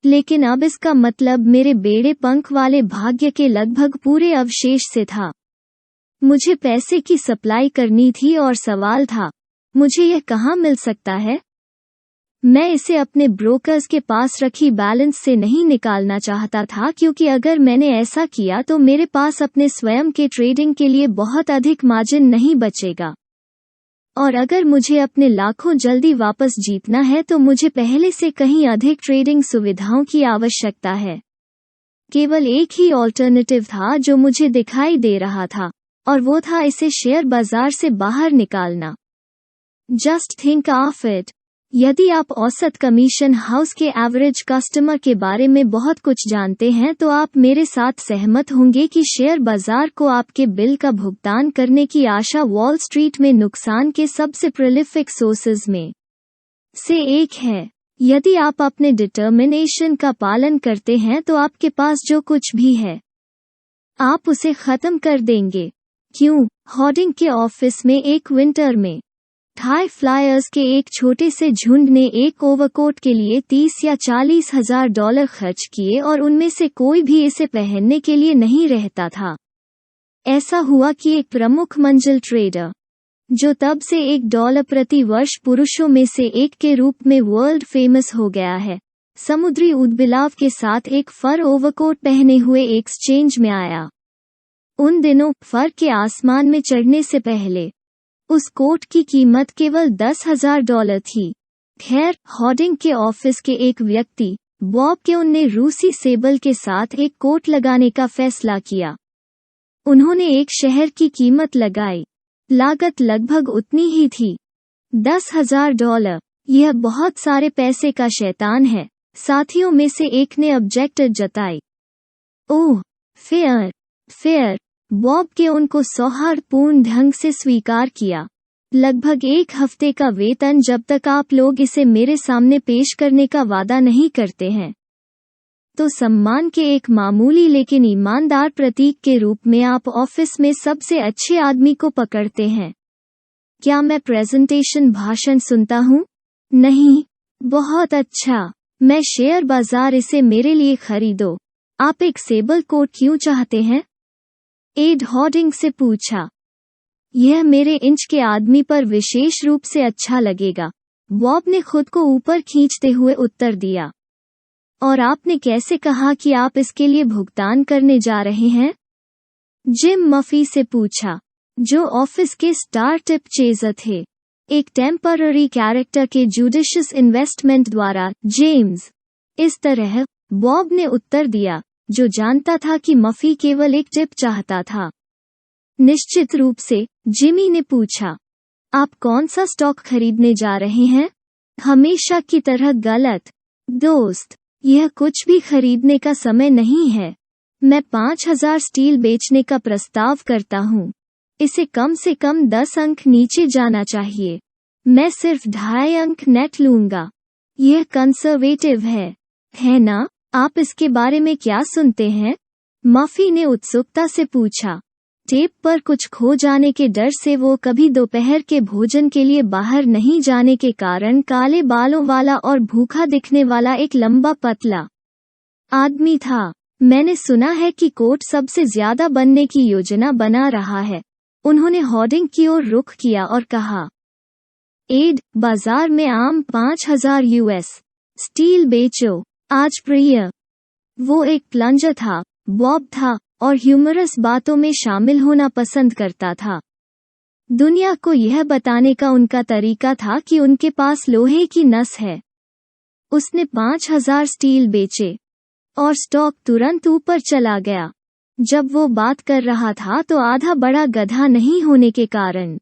लेकिन अब इसका मतलब मेरे बेड़े पंख वाले भाग्य के लगभग पूरे अवशेष से था। मुझे पैसे की सप्लाई करनी थी और सवाल था, मुझे यह कहाँ मिल सकता है? मैं इसे अपने ब्रोकर्स के पास रखी बैलेंस से नहीं निकालना चाहता था, क्योंकि अगर मैंने ऐसा किया तो मेरे पास अपने स्वयं के ट्रेडिंग के लिए बहुत अधिक मार्जिन नहीं बचेगा। और अगर मुझे अपने लाखों जल्दी वापस जीतना है तो मुझे पहले से कहीं अधिक ट्रेडिंग सुविधाओं की आवश्यकता है। केवल एक ही ऑल्टरनेटिव था जो मुझे दिखाई दे रहा था, और वो था इसे शेयर बाजार से बाहर निकालना। Just think of it. यदि आप औसत कमीशन हाउस के एवरेज कस्टमर के बारे में बहुत कुछ जानते हैं तो आप मेरे साथ सहमत होंगे कि शेयर बाजार को आपके बिल का भुगतान करने की आशा वॉल स्ट्रीट में नुकसान के सबसे प्रोलिफिक सोर्सेज में से एक है। यदि आप अपने डिटर्मिनेशन का पालन करते हैं तो आपके पास जो कुछ भी है, आप उसे खत्म कर देंगे। क्यों? हॉर्डिंग के ऑफिस में एक विंटर में हाई फ्लायर्स के एक छोटे से झुंड ने एक ओवरकोट के लिए $30 या $40,000 खर्च किए और उनमें से कोई भी इसे पहनने के लिए नहीं रहता था। ऐसा हुआ कि एक प्रमुख मंजिल ट्रेडर, जो तब से $1 प्रति वर्ष पुरुषों में से एक के रूप में वर्ल्ड फेमस हो गया है, समुद्री उदबिलाव के साथ एक फर ओवरकोट पहने हुए एक्सचेंज में आया। उन दिनों फर के आसमान में चढ़ने से पहले उस कोट की कीमत केवल $10,000 थी। खैर, हॉर्डिंग के ऑफिस के एक व्यक्ति बॉब केओन ने रूसी सेबल के साथ एक कोट लगाने का फैसला किया। उन्होंने एक शहर की कीमत लगाई। लागत लगभग उतनी ही थी, $10,000। यह बहुत सारे पैसे का शैतान है, साथियों में से एक ने ऑब्जेक्शन जताई। ओह, फेयर। बॉब केओन को सौहार्दपूर्ण ढंग से स्वीकार किया। लगभग 1 हफ्ते का वेतन जब तक आप लोग इसे मेरे सामने पेश करने का वादा नहीं करते हैं, तो सम्मान के एक मामूली लेकिन ईमानदार प्रतीक के रूप में आप ऑफिस में सबसे अच्छे आदमी को पकड़ते हैं। क्या मैं प्रेजेंटेशन भाषण सुनता हूँ? नहीं। बहुत अच्छा। मैं शेयर बाजार इसे मेरे लिए खरीदो। आप एक सेबल कोट क्यों चाहते हैं? एड हॉर्डिंग से पूछा। यह मेरे इंच के आदमी पर विशेष रूप से अच्छा लगेगा, बॉब ने खुद को ऊपर खींचते हुए उत्तर दिया। और आपने कैसे कहा कि आप इसके लिए भुगतान करने जा रहे हैं? जिम मफी से पूछा, जो ऑफिस के स्टार टिप चेजर थे, एक टेम्पररी कैरेक्टर के जुडिशियस इन्वेस्टमेंट द्वारा। जेम्स। इस तरह बॉब ने उत्तर दिया, जो जानता था कि मफी केवल एक टिप चाहता था। निश्चित रूप से, जिमी ने पूछा, आप कौन सा स्टॉक खरीदने जा रहे हैं? हमेशा की तरह गलत। दोस्त, यह कुछ भी खरीदने का समय नहीं है। मैं 5,000 स्टील बेचने का प्रस्ताव करता हूँ। इसे कम से कम 10 अंक नीचे जाना चाहिए। मैं सिर्फ 2.5 अंक नेट लूंगा। यह कंजर्वेटिव है ना? आप इसके बारे में क्या सुनते हैं? मफी ने उत्सुकता से पूछा। टेप पर कुछ खो जाने के डर से वो कभी दोपहर के भोजन के लिए बाहर नहीं जाने के कारण काले बालों वाला और भूखा दिखने वाला एक लंबा पतला आदमी था। मैंने सुना है कि कोट सबसे ज्यादा बनने की योजना बना रहा है। उन्होंने हॉर्डिंग की ओर रुख किया और कहा, एड, बाजार में आम 5,000 US स्टील बेचो आज प्रिय। वो एक प्लंजर था, बॉब था, और ह्यूमरस बातों में शामिल होना पसंद करता था। दुनिया को यह बताने का उनका तरीका था कि उनके पास लोहे की नस है। उसने 5,000 स्टील बेचे और स्टॉक तुरंत ऊपर चला गया। जब वो बात कर रहा था तो आधा बड़ा गधा नहीं होने के कारण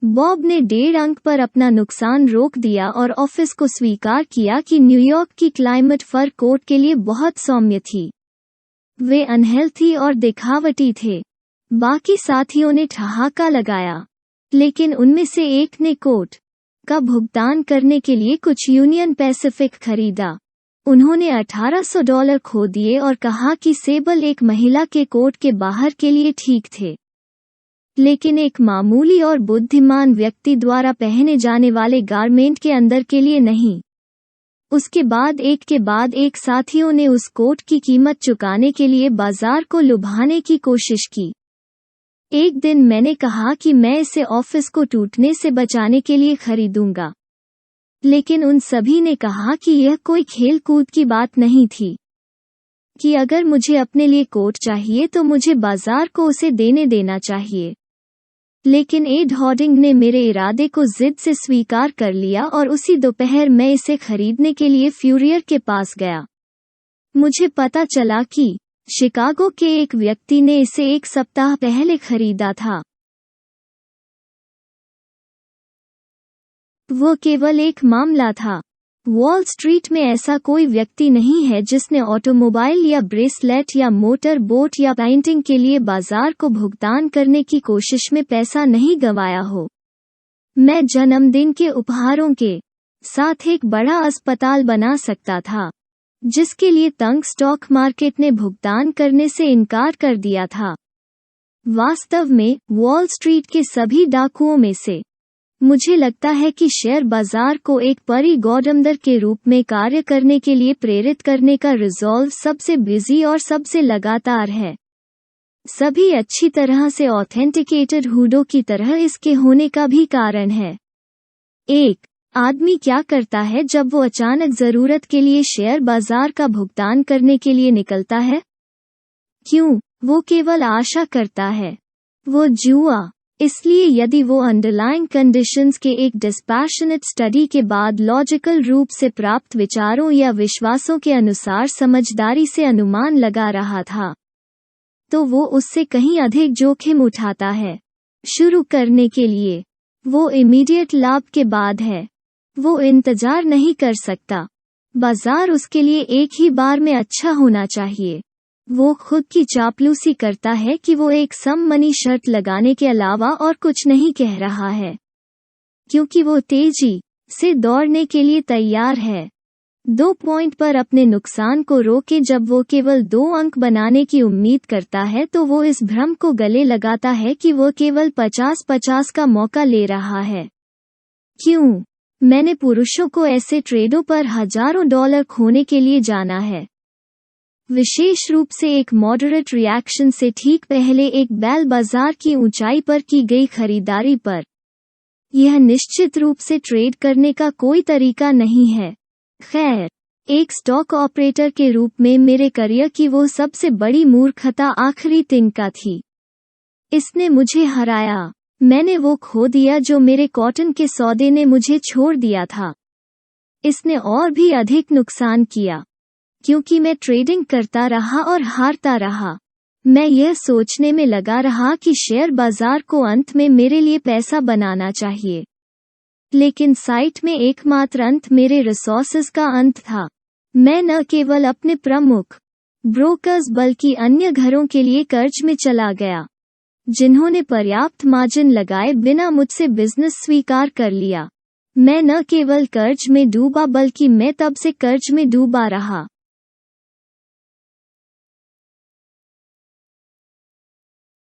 बॉब ने 1.5 अंक पर अपना नुकसान रोक दिया और ऑफिस को स्वीकार किया कि न्यूयॉर्क की क्लाइमेट फर कोट के लिए बहुत सौम्य थी। वे अनहेल्थी और दिखावटी थे। बाकी साथियों ने ठहाका लगाया, लेकिन उनमें से एक ने कोट का भुगतान करने के लिए कुछ यूनियन पैसिफिक खरीदा। उन्होंने $1,800 खो दिए और कहा कि सेबल एक महिला के कोट के बाहर के लिए ठीक थे, लेकिन एक मामूली और बुद्धिमान व्यक्ति द्वारा पहने जाने वाले गारमेंट के अंदर के लिए नहीं। उसके बाद एक साथियों ने उस कोट की कीमत चुकाने के लिए बाजार को लुभाने की कोशिश की। एक दिन मैंने कहा कि मैं इसे ऑफिस को टूटने से बचाने के लिए खरीदूंगा, लेकिन उन सभी ने कहा कि यह कोई खेल कूद की बात नहीं थी, कि अगर मुझे अपने लिए कोट चाहिए तो मुझे बाजार को उसे देना चाहिए। लेकिन एड हॉर्डिंग ने मेरे इरादे को जिद से स्वीकार कर लिया और उसी दोपहर मैं इसे खरीदने के लिए फ्यूरियर के पास गया। मुझे पता चला कि शिकागो के एक व्यक्ति ने इसे 1 सप्ताह पहले खरीदा था। वो केवल एक मामला था। वॉल स्ट्रीट में ऐसा कोई व्यक्ति नहीं है जिसने ऑटोमोबाइल या ब्रेसलेट या मोटर बोट या पेंटिंग के लिए बाजार को भुगतान करने की कोशिश में पैसा नहीं गंवाया हो। मैं जन्मदिन के उपहारों के साथ एक बड़ा अस्पताल बना सकता था, जिसके लिए तंग स्टॉक मार्केट ने भुगतान करने से इनकार कर दिया था। वास्तव में वॉल स्ट्रीट के सभी डाकुओं में से मुझे लगता है कि शेयर बाजार को एक परी गॉडमदर के रूप में कार्य करने के लिए प्रेरित करने का रिजॉल्व सबसे बिजी और सबसे लगातार है। सभी अच्छी तरह से ऑथेंटिकेटेड हुडों की तरह इसके होने का भी कारण है। एक आदमी क्या करता है जब वो अचानक जरूरत के लिए शेयर बाजार का भुगतान करने के लिए निकलता है? क्यों? वो केवल आशा करता है। वो जुआ। इसलिए यदि वो अंडरलाइंग कंडीशंस के एक डिस्पैशनेट स्टडी के बाद लॉजिकल रूप से प्राप्त विचारों या विश्वासों के अनुसार समझदारी से अनुमान लगा रहा था, तो वो उससे कहीं अधिक जोखिम उठाता है। शुरू करने के लिए वो इमीडिएट लाभ के बाद है। वो इंतजार नहीं कर सकता। बाजार उसके लिए एक ही बार में अच्छा होना चाहिए। वो खुद की चापलूसी करता है कि वो एक सम मनी शर्त लगाने के अलावा और कुछ नहीं कह रहा है, क्योंकि वो तेजी से दौड़ने के लिए तैयार है। 2 पॉइंट पर अपने नुकसान को रोके। जब वो केवल 2 अंक बनाने की उम्मीद करता है तो वो इस भ्रम को गले लगाता है कि वो केवल 50-50 का मौका ले रहा है। क्यों? मैंने पुरुषों को ऐसे ट्रेडों पर हजारों डॉलर खोने के लिए जाना है, विशेष रूप से एक मॉडरेट रिएक्शन से ठीक पहले एक बैल बाजार की ऊंचाई पर की गई खरीदारी पर। यह निश्चित रूप से ट्रेड करने का कोई तरीका नहीं है। खैर, एक स्टॉक ऑपरेटर के रूप में मेरे करियर की वो सबसे बड़ी मूर्खता आखिरी तिनका थी। इसने मुझे हराया। मैंने वो खो दिया जो मेरे कॉटन के सौदे ने मुझे छोड़ दिया था। इसने और भी अधिक नुकसान किया, क्योंकि मैं ट्रेडिंग करता रहा और हारता रहा। मैं यह सोचने में लगा रहा कि शेयर बाजार को अंत में मेरे लिए पैसा बनाना चाहिए, लेकिन साइट में एकमात्र अंत मेरे रिसोर्सेज का अंत था। मैं न केवल अपने प्रमुख ब्रोकर्स बल्कि अन्य घरों के लिए कर्ज में चला गया, जिन्होंने पर्याप्त मार्जिन लगाए बिना मुझसे बिजनेस स्वीकार कर लिया। मैं न केवल कर्ज में डूबा बल्कि मैं तब से कर्ज में डूबा रहा।